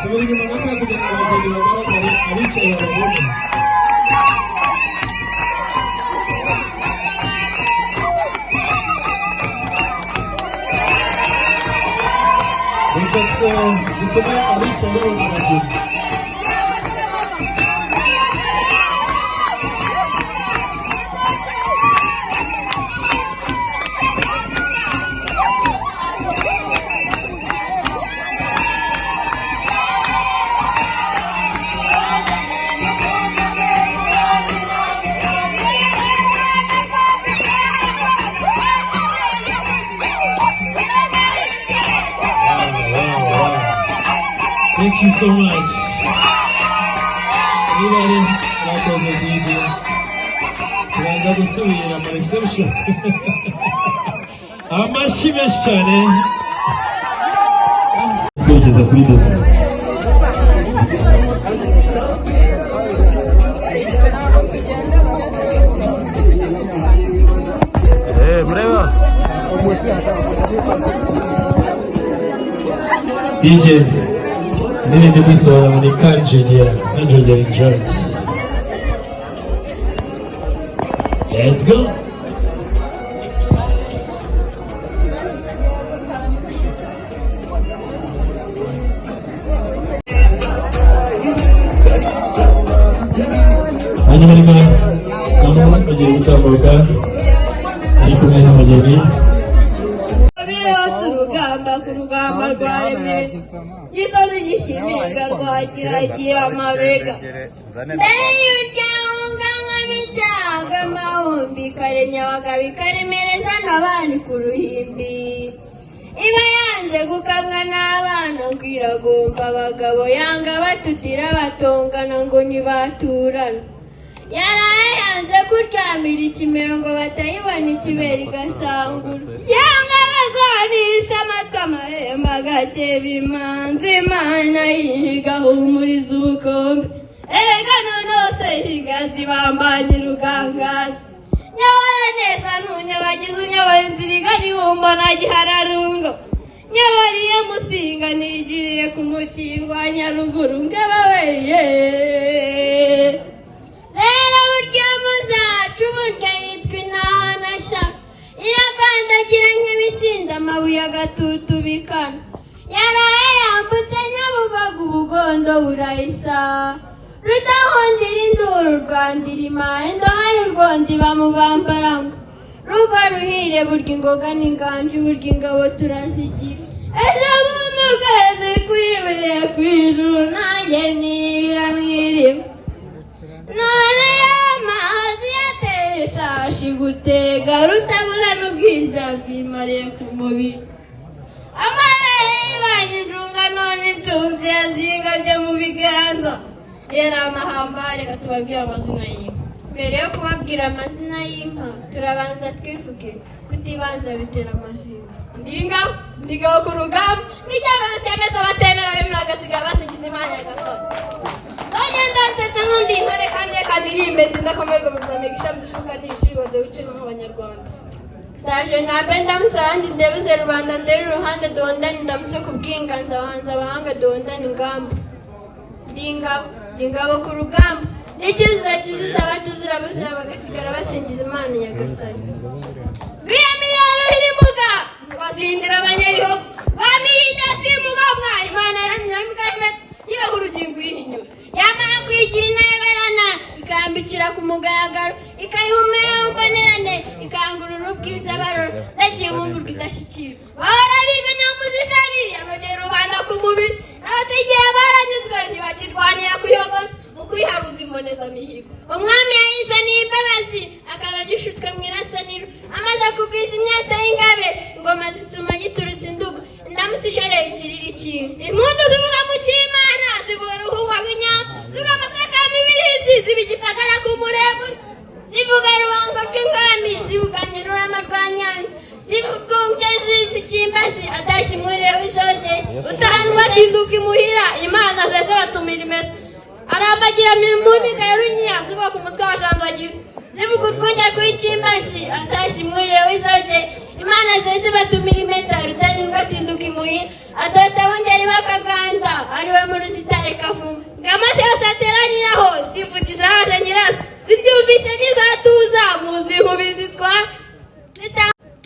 Subiri nyuma nataka kuja kwa alicha ya Mungu. Nitumia alicha leo na Mungu. Thank you so much. Anybody like us a DJ? Tunaanza kusubiri na reception. Amashimesh cyane. Twigeze kuri dodo. Breva. DJ Nini nibisohora muri Kanjogera Church. Let's go. Hanyuma rimwe kamu bagiye gutambuka ari kumwe n'umugeni kurugamba rwaremye gisozi gishiminga rwakiragiye amabega mbere y'uryango bicaga amahumbi karemye abagabo ikaremereza n'abandi ku ruhimbi iba yanze gukamwa n'abana ngo iragomba abagabo yanga batutira batongana ngo ntibaturana yaraye yanze kuryamira ikimero ngo batayibona ikibera igasangura yanga barwanisha amatwi amahembe agakeba imanzi imana yigahumuriza ubukombe erega nonose higazi bambanye rugangazi nyabara neza ntunyabagize unyabaye inzira igana ibumba na gihararungo nyabariye musinga nigiriye ku mukingo wa nyaruguru ngababeye rero burya muzacu burya yitwa intanashya irakandagira nk'ibisinda amabuye agatutubikana yaraye yambutse Nyabugogo ubugondo burahisa rudahondira induru rwandira imahendo y'urwondo bamubambaramo rugo ruhire burya ingoga n'inganji burya ingabo turazigira ejo mu kwezi kwibire kw'ijuru nanjye nibira mw'iriba none amazi yateye ishashi gutega rutabura n'ubwiza bwimariye ku mubiri amabere y'ibanye injunga none incunzi yazingabye mu biganza yari amahamba. Reka tubabwire amazina y'inka. Mbere yo kubabwira amazina y'inka turabanza twivuge kutibanza bitera amazina. Ndingabo ku rugamba n'icyamaze cyemeza batemera bemera agasiga basigize Imana y'agasoro bagenda nsetse nk'undi intore kandi kandirimbe ndakomerwa mu Zambia ishami dushuka n'ishirwa de ucino nk'abanyarwanda ndaje nabe ndamutse ahandi ndebuze rubanda nderi ruhande dondani ndamutse kubwinganza abahanzi abahanga dondani ingamba ndingabo ku rugamba n'icyuzuzo cyuzuza abatuzura buzira bagasigara basingiza Imana y'agasoro rwiyamiyalo hirimuga bazindira abanyabihugu bamiyita simuga mwa Imana y'anyamikarame iba urugingo yihinyura yamara kwigira inayoberana ikambikira ku mugaragaro ikayihumera umbonerane ikangurura ubwiza barora nagiye nkumburwa idashyikira barabiganya muzishari yanogera rubanda ku mubiri abategeye baranyuzwe ntibakirwanira kuyogoza mu kwiharuza imbonezamihigo umwami yayizaniye imbabazi akaba gishutswe mu irasaniro amaze kugwiza imyata y'ingabe ingoma zisuma giturutse induga ndamutse ishoreye ikiriri ikintu impundu zivuga mu cy'Imana zivuga uruhungwa rw'inyama zivuga amasaka y'imibirizi ziba igisagara ku muremure zivuga rubango rw'ingami zivuga nyirurama rwa Nyanza zivuga ungezi zikimbazi atashye umwire w'ishoge utahanwa tinduka imuhira Imana zeze batumira impeta arambagira mimumika y'urunyiya zivuga ku mutwe wa Jandagira zivuga urwunja rw'ikimbazi atashye umwire w'ishoge Imana zese batumira impeta Rutalindwa atinduka imuhira atota bongera bakaganda ariwe mu rusitare kavuma ngamashe asateraniraho simvugisha haje nyiraso sibyumvishe nizatuza muzi nkubiri zitwara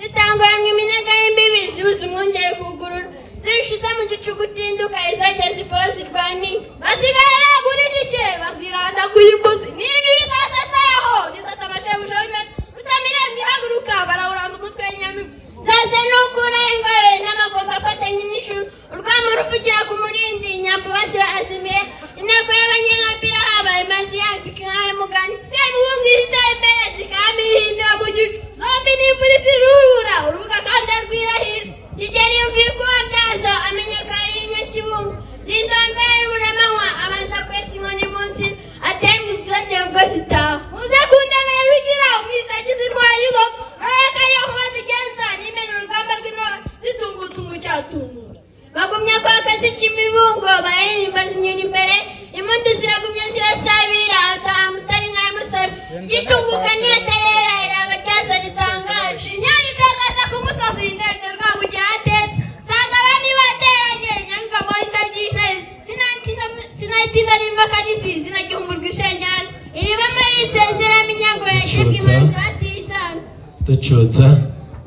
zitanguranywa iminega y'imbibi zibuze umwongere kugurura zirushize mu gicuku utinduka izajya zipfa zirwaniye basigaye muri nike baziranda kuyimbuzi nibi bisasasayeho nizatanashebuja w'imeta utamiremye haguruka barawuranda umutwe w'inyamibwa zaze n'ukura ingobe n'amagomba afatanye n'ijuru urwamo ruvugira ku murindi inyambo basira azimiye inteko y'abanyengambira habaye imanzi yambika inkahe mugani semuhungira itaye imbere zikamihindira mu gicu zombi n'imvura zirubura urubuga kandi rwirahira Kigeli yumviye kuba byaza amenya ko ari inyakibungo Lindonga y'uburamanywa abanza kwesa inkoni munsi atera ibyoke ubwo zitaha muze kundemera rugira umwisagizi intwari y'ingoma urareka iyo nkuba zigenza n'imena urugamba rw'intore zitungutse umucyatumura bagumya kwaka z'ikimibungo bararirimba zinyura imbere impundu ziragumya zirasabira ataha mutari nka musore gitunguka niyatarera iraba ryaza ritangaje inyange ikagaza ku musozi ndende rwabugiye atetse nsanga abami bateranye nyamibwa muri itagiye intezi sinayitinda n'imbaka n'isi zinagihumurwa ishenyana iriba muri nsezeramo inyango yashirwa imanzi batisana ducutsa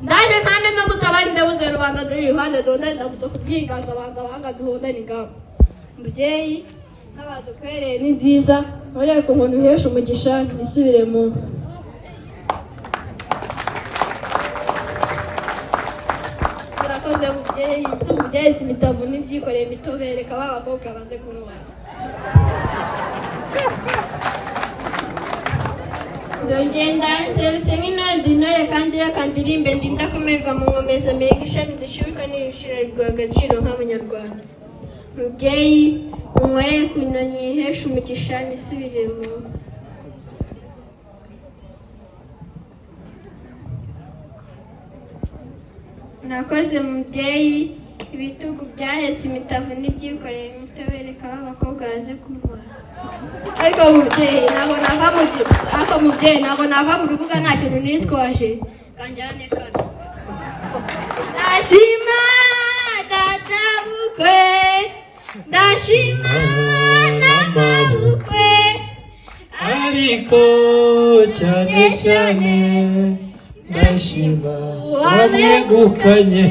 ndaje mpande ndamutse abandi ndabuze rubanda dore iruhande donda ndamutse kubyiganza banza abahanga duhunda n'ingamba mubyeyi n'abadukwereye ni nziza ureka umuntu uhesha umugisha nisubire mu murakoze mubyeyi mubyeyi imitavu n'ibyikoreye imitobe reka ba bakobwa baze kunubaza Ndongenda serutse nk'inodi intore kandi reka ndirimbe ndinda kumerwa mu nkomeza mbega ishami dushibuka n'ibishirirwa agaciro nk'abanyarwanda mubyeyi unkoreye ku nyoni yihesha umugisha nisubire mu Murakoze mubyeyi ibitugu byahetse imitavu n'ibyikoreye imitobe reka abakobwa baze kumubaza ariko mubyeyi ntabwo nava mu rubuga nta kintu nitwaje kanjyane kano ndashima data bukwe ndashima n'amabukwe ariko cyane cyane ndashima wamwegukanye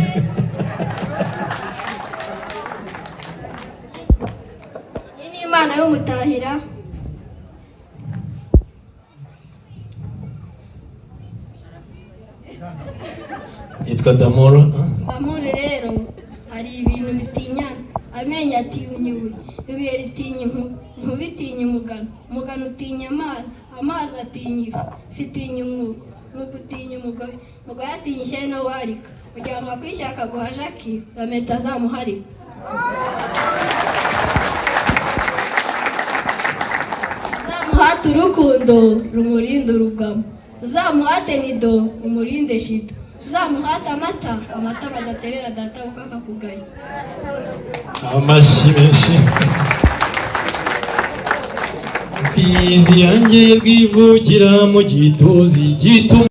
iyi ni imana y'umutahira yitwa Damoro amuri rero hari ibintu bitinyana amenyo atinya ibuye ibuye ritinya inkuba itinya umugano utinya amazi atinya ifu itinya umwuka utinya umugore atinya ishyari no warika kugira ngo akwishyaka guhaje aki urameta azamuharika uzamuhate urukundo rumurinde urugamo uzamuhate nido umurinde shida uzamuhate amata badatebera data kuko akakugaya amashyi menshi mfizi yanjye rwivugira mu gituzi gituma